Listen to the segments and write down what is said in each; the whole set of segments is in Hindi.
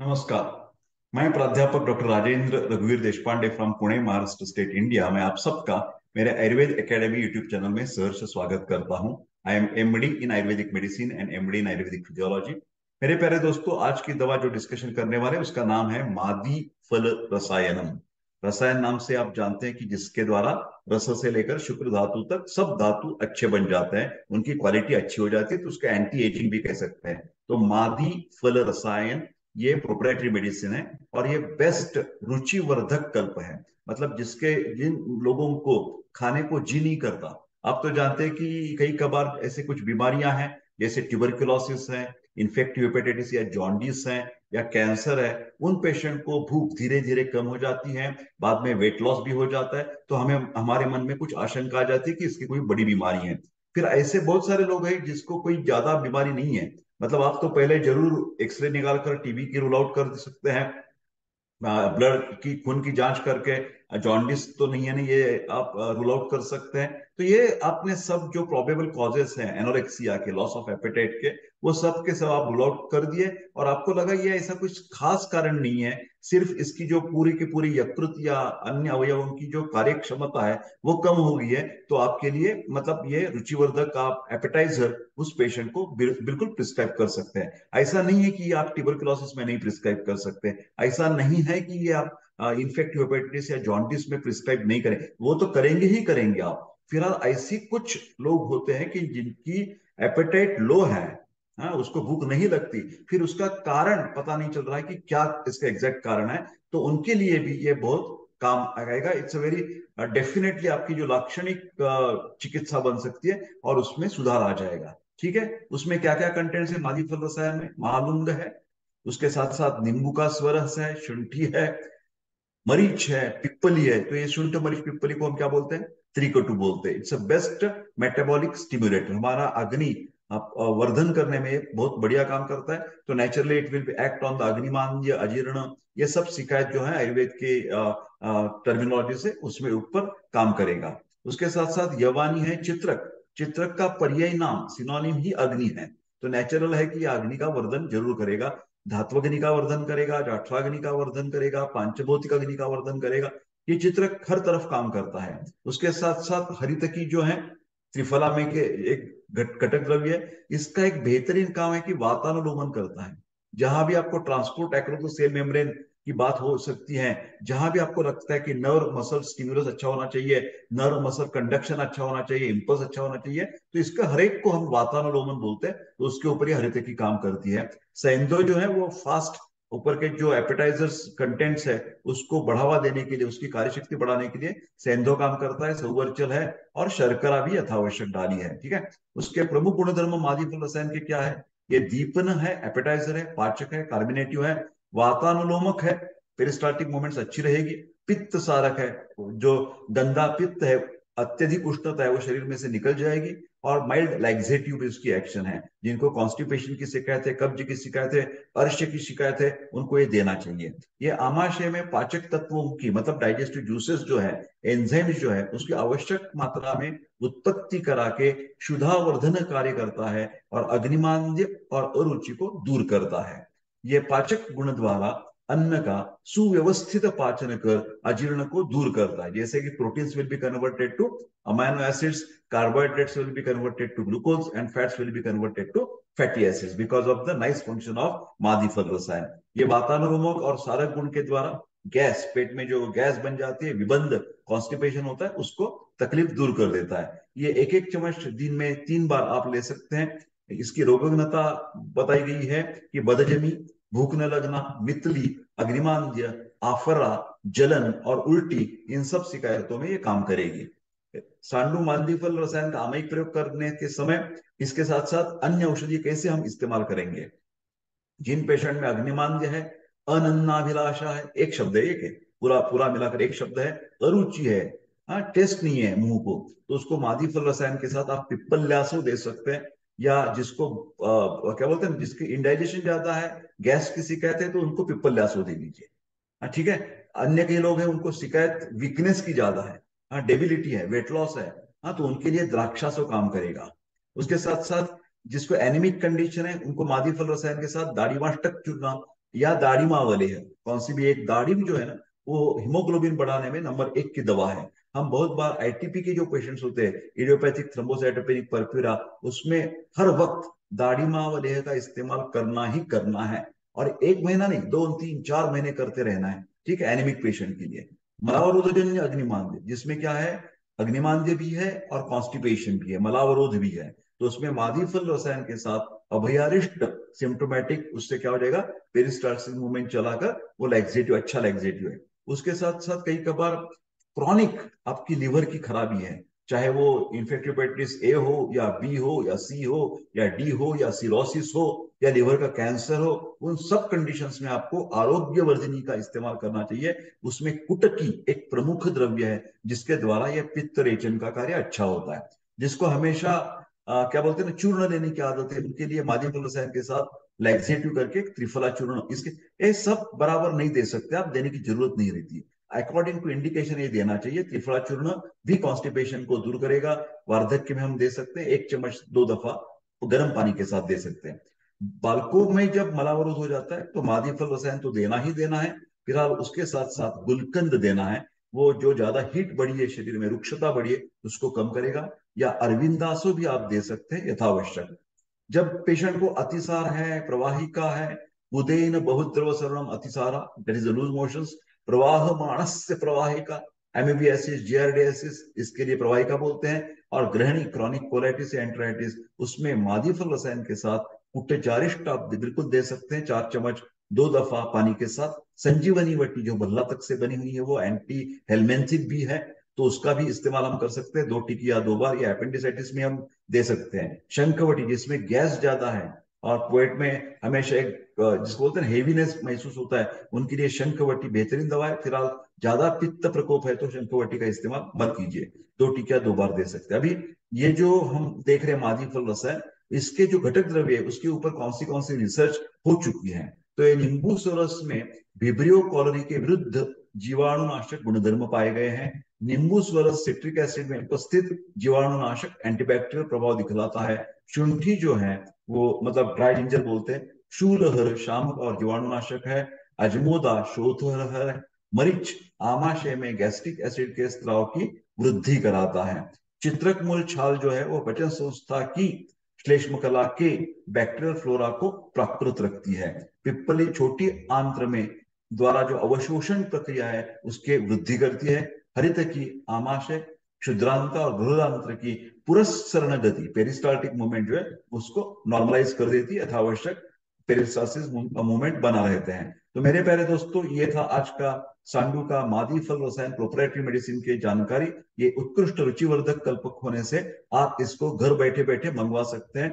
नमस्कार। मैं प्राध्यापक डॉक्टर राजेंद्र रघुवीर Deshpande from Pune, Maharashtra state, India. मैं आप सबका मेरे आयुर्वेद एकेडमी यूट्यूब चैनल में सहर्ष स्वागत करता हूं। I am MD in Ayurvedic medicine and MD in Ayurvedic physiology. मेरे प्यारे दोस्तों, आज की दवा जो डिस्कशन करने वाले हैं उसका नाम है मादी फल रसायनम। रसायन नाम से आप जानते हैं कि जिसके द्वारा रस से लेकर शुक्र धातु तक सब धातु अच्छे बन जाते हैं, उनकी क्वालिटी अच्छी हो जाती है, तो उसका एंटी एजिंग भी कह सकते हैं। तो मादी फल रसायन ये प्रोप्राइटरी मेडिसिन है और ये बेस्ट रुचिवर्धक कल्प है। मतलब जिसके जिन लोगों को खाने को जी नहीं करता। आप तो जानते हैं कि कई कबार ऐसे कुछ बीमारियां हैं, जैसे ट्यूबरकुलोसिस है, इन्फेक्टिव हेपेटाइटिस या जॉन्डिस है या कैंसर है। उन पेशेंट को भूख धीरे धीरे कम हो जाती है, बाद में वेट लॉस भी हो जाता है, तो हमें हमारे मन में कुछ आशंका आ जाती है कि इसकी कोई बड़ी बीमारी है। फिर ऐसे बहुत सारे लोग हैं जिसको कोई ज्यादा बीमारी नहीं है। मतलब आप तो पहले जरूर एक्सरे निकाल कर टीबी की रूल आउट कर सकते हैं, ब्लड की खून की जांच करके जॉन्डिस तो नहीं है, नहीं ये आप रूल आउट कर सकते हैं। तो ये आपने सब जो प्रोबेबल कॉजेस हैं एनोरेक्सिया के, लॉस ऑफ एपेटाइट के, वो सब के सब आप रूल आउट कर दिए और आपको लगा ये ऐसा कुछ खास कारण नहीं है, सिर्फ इसकी जो पूरी की पूरी यकृत या अन्य अवयवों की जो कार्य क्षमता है वो कम हो गई है। तो आपके लिए मतलब ये रुचिवर्धक आप एपेटाइजर उस पेशेंट को बिल्कुल प्रिस्क्राइब कर सकते हैं। ऐसा नहीं है कि आप ट्यूबरकुलोसिस में नहीं प्रिस्क्राइब कर सकते, ऐसा नहीं है कि ये आप इन्फेक्टिव हेपेटाइटिस या जॉन्डिस में प्रिस्क्राइब नहीं करें, वो तो करेंगे ही करेंगे आप। फिलहाल ऐसी कुछ लोग होते हैं कि जिनकी एपेटाइट लो है, हाँ, उसको भूख नहीं लगती, फिर उसका कारण पता नहीं चल रहा है कि क्या इसका एग्जैक्ट कारण है। तो उनके लिए भी ये बहुत काम आएगा। इट्स अ वेरी डेफिनेटली आपकी जो लाक्षणिक चिकित्सा बन सकती है और उसमें सुधार आ जाएगा। ठीक है, उसमें क्या क्या कंटेंट्स है मादी फल रसायन में? महालुंग है, उसके साथ साथ नींबू का स्वरस है, शुंठी है, मरीच है, पिप्पली है। तो ये शुंठ मरीच पिप्पली को हम क्या बोलते हैं? त्रिकटु बोलते हैं। इट्स अ बेस्ट मेटाबॉलिक स्टिम्युलेटर, हमारा अग्नि वर्धन करने में बहुत बढ़िया काम करता है। तो naturally it will be act on the अग्निमांद्य, अजीर्ण, ये सब शिकायत जो है आयुर्वेद के टर्मिनोलॉजी से उसमें ऊपर काम करेगा। उसके साथ साथ यवानी है, चित्रक। चित्रक का पर्याय नाम सिनोनिम ही अग्नि है। तो नेचुरल है कि यह अग्नि का वर्धन जरूर करेगा। धात्वग्नि का वर्धन करेगा, जाठराग्नि का वर्धन करेगा, पांचभौतिक अग्नि का वर्धन करेगा। ये चित्रक हर तरफ काम करता है। उसके साथ साथ हरितकी जो है त्रिफला में के एक घटक द्रव्य है, इसका एक बेहतरीन काम है कि वातानुलोमन करता है। जहां भी आपको transport across the cell membrane की बात हो सकती है, जहां भी आपको लगता है कि नर्व मसल स्टिमुलस अच्छा होना चाहिए, नर्व मसल कंडक्शन अच्छा होना चाहिए, इंपल्स अच्छा होना चाहिए, तो इसका हर एक को हम वातानुलोमन बोलते हैं। तो उसके ऊपर ही हरितकी काम करती है। सेंधो जो है वो फास्ट ऊपर के जो एपेटाइजर्स कंटेंट्स है उसको बढ़ावा देने के लिए, उसकी कार्यशक्ति बढ़ाने के लिए सेंधो काम करता है, सौवर्चल है और शर्करा भी यथावश्यक डाली है। ठीक है, उसके प्रमुख गुणधर्म मादी फल रसायन के क्या है? ये दीपन है, एपेटाइजर है, पाचक है, कार्बिनेटिव है, वातानुलोमक है, पेरिस्टाल्टिक मूवमेंट्स अच्छी रहेगी, पित्त सारक है, जो गंदा पित्त है, अत्यधिक उष्णता है वो शरीर में से निकल जाएगी, और माइल्ड लैक्सेटिव भी उसकी एक्शन है। जिनको कॉन्स्टिपेशन की शिकायत है, कब्ज की शिकायत है, अर्श की शिकायत है, उनको ये देना चाहिए। ये आमाशय में पाचक तत्वों की मतलब डाइजेस्टिव जूसेस जो है, एंजाइम्स जो है, उसकी आवश्यक मात्रा में उत्पत्ति करा के शुद्धावर्धन कार्य करता है और अग्निमांद्य और अरुचि को दूर करता है। ये पाचक गुण द्वारा अन्न का सुव्यवस्थित पाचन कर अजीर्ण को दूर करता है। जैसे कि proteins will be converted two amino acids, carbohydrates will be converted to glucose and fats will be converted to fatty acids because of the nice function of मादी फल रसायन। ये वातानुरोमक और सारक गुण के द्वारा गैस, पेट में जो गैस बन जाती है, विबंध कॉन्स्टिपेशन होता है, उसको तकलीफ दूर कर देता है। ये एक एक चम्मच दिन में 3 बार आप ले सकते हैं। इसकी रोगग्नता बताई गई है कि बदजमी, भूख न लगना, मितली, अग्निमांद्य, आफरा, जलन और उल्टी, इन सब शिकायतों में ये काम करेगी। सांडू मादी फल रसायन का आमयिक प्रयोग करने के समय इसके साथ साथ अन्य औषधि कैसे हम इस्तेमाल करेंगे? जिन पेशेंट में अग्निमांद्य है, अनन्नाभिलाषा है, एक शब्द है, एक है, पूरा पूरा मिलाकर एक शब्द है, अरुचि है, हाँ, टेस्ट नहीं है मुंह को, तो उसको मादी फल रसायन के साथ आप पिप्पल्यासो दे सकते हैं। या जिसको क्या बोलते हैं, जिसकी इंडाइजेशन ज्यादा है, गैस की शिकायत है, तो उनको पिप्पल्यासो दे दीजिए। हाँ, ठीक है। अन्य कई लोग हैं उनको शिकायत वीकनेस की ज्यादा है, हाँ, डेबिलिटी है, वेट लॉस है, हाँ, तो उनके लिए द्राक्षासो काम करेगा। उसके साथ साथ जिसको एनीमिक कंडीशन है उनको मादी फल रसायन के साथ दाढ़ीवांस चूर्ण या दाढ़ी मावले है, कौन सी भी एक, दाढ़ी भी जो है ना वो हीमोग्लोबिन बढ़ाने में नंबर 1 की दवा है। हम बहुत बार आईटीपी के जो पेशेंट्स होते हैं, इडियोपैथिक थ्रोम्बोसाइटोपेनिक परफ्यूरा, उसमें हर वक्त दाढ़ी मावलेह का इस्तेमाल करना ही करना है, और 1 महीना नहीं, 2 3 4 महीने करते रहना है, ठीक है, एनीमिक पेशेंट के लिए। मलावरोधजन्य अग्निमांद्य, जिसमें क्या है, अग्निमांद्य भी है और कॉन्स्टिपेशन भी है, मलावरोध भी है, तो उसमें मादी फल रसायन के साथ अभयारिष्ट सिम्टोमेटिक, उससे क्या हो जाएगा, पेरिस्टालसिस मूवमेंट चलाकर वो लैक्सेटिव, अच्छा लैक्सेटिव है। उसके साथ साथ कई कबार क्रॉनिक आपकी लिवर की खराबी है, चाहे वो इन्फेक्टिव हेपेटाइटिस ए हो या बी हो या सी हो या डी हो या सिरोसिस हो या लिवर का कैंसर हो, उन सब कंडीशंस में आपको आरोग्य वर्धिनी का इस्तेमाल करना चाहिए। उसमें कुटकी एक प्रमुख द्रव्य है जिसके द्वारा यह पित्त रेचन का कार्य अच्छा होता है। जिसको हमेशा क्या बोलते हैं ना, चूर्ण लेने की आदत है, उनके लिए मादी फल रसायन के साथ लैक्सेटिव करके त्रिफला चूर्ण, इसके ये सब बराबर नहीं दे सकते आप, देने की जरूरत नहीं रहती। अकॉर्डिंग टू इंडिकेशन ये देना चाहिए। त्रिफला चूर्ण भी कॉन्स्टिपेशन को दूर करेगा। वार्धक्य में हम दे सकते हैं 1 चम्मच 2 दफा गर्म पानी के साथ दे सकते हैं। बालकों में जब मलावरोध हो जाता है तो मादी फल रसायन तो देना ही देना है। फिलहाल उसके साथ साथ गुलकंद देना है, वो जो ज्यादा हीट बढ़ी है शरीर में, रुक्षता बढ़ी है, उसको कम करेगा। या अरविंदासो भी आप दे सकते हैं यथावश्यक। जब पेशेंट को अतिसार है, प्रवाहिका है, उदयन बहुद्रव सर्वम अतिसारा, दैट इज लूज मोशंस, प्रवाह मानस्य प्रवाहिका, एमीबियासिस, जियार्डियासिस, इसके लिए प्रवाहिका बोलते हैं। और ग्रहणी क्रॉनिक कोलाइटिस या एंट्राइटिस, उसमें मादी फल रसायन के साथ कुट्टेचारिष्ट आप बिल्कुल दे सकते हैं, 4 चम्मच 2 दफा पानी के साथ। संजीवनी वटी जो बल्ला तक से बनी हुई है, वो एंटी हेलमेंथिक भी है, तो उसका भी इस्तेमाल हम कर सकते हैं, 2 टिकी या 2 बार। या अपेंडिसाइटिस में हम दे सकते हैं शंखवटी, जिसमें गैस ज्यादा है और पेट में हमेशा एक जिसको बोलते हैं हेवीनेस महसूस होता है, उनके लिए शंखवटी बेहतरीन दवा है। फिलहाल ज्यादा पित्त प्रकोप है तो शंखवटी का इस्तेमाल मत कीजिए, 2 टिकिया 2 बार दे सकते हैं। अभी ये जो हम देख रहे हैं मादी फल रसायन, इसके जो घटक द्रव्य है उसके ऊपर कौन सी रिसर्च हो चुकी है। तो ये नींबू सोरस में विब्रियो कॉलोरी के विरुद्ध जीवाणुनाशक गुणधर्म पाए गए हैं। नींबू स्वरस सिट्रिक एसिड में उपस्थित जीवाणुनाशक एंटीबैक्टीरियल प्रभाव दिखलाता है। शुंठी जो है वो मतलब ड्राई जिंजर बोलते हैं, शूलहर शामक और जीवाणुनाशक है। अजमोदा शोथहर है। मरीच आमाशय में गैस्ट्रिक एसिड के स्त्राव की वृद्धि कराता है। चित्रक मूल छाल जो है वो पाचन संस्था की श्लेष्म कला के बैक्टीरियल फ्लोरा को प्राकृत रखती है। पिप्पली छोटी आंत्र में द्वारा जो अवशोषण प्रक्रिया है उसके वृद्धि करती है। हरित की आमाशय क्षुद्रांत और बृहदांत्र की पुरस्सरण गति, पेरिस्टाल्टिक मूवमेंट जो है उसको नॉर्मलाइज कर देती है, यथावश्यक पेरिस्टासिस मूवमेंट बना रहते हैं। तो मेरे प्यारे दोस्तों, ये था आज का सांडू का मादी फल रसायन प्रोप्राइटरी मेडिसिन की जानकारी। ये उत्कृष्ट रुचिवर्धक कल्पक होने से आप इसको घर बैठे बैठे मंगवा सकते हैं।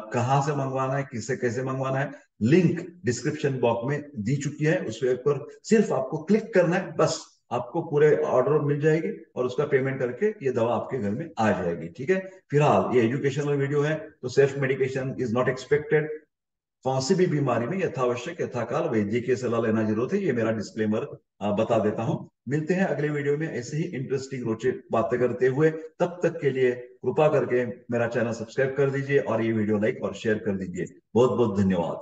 कहाँ से मंगवाना है, किससे कैसे मंगवाना है, लिंक डिस्क्रिप्शन बॉक्स में दी चुकी है, उस पर सिर्फ आपको क्लिक करना है, बस आपको पूरे ऑर्डर मिल जाएगी और उसका पेमेंट करके ये दवा आपके घर में आ जाएगी, ठीक है। फिलहाल ये एजुकेशनल वीडियो है, तो self medication is not expected. कौन सी भी बीमारी में यथावश्यक यथाकाल वैद्य की सलाह लेना जरूरत है, ये मेरा डिस्क्लेमर बता देता हूं। मिलते हैं अगले वीडियो में ऐसे ही इंटरेस्टिंग रोचक बातें करते हुए। तब तक के लिए कृपा करके मेरा चैनल सब्सक्राइब कर दीजिए और ये वीडियो लाइक और शेयर कर दीजिए। बहुत बहुत धन्यवाद।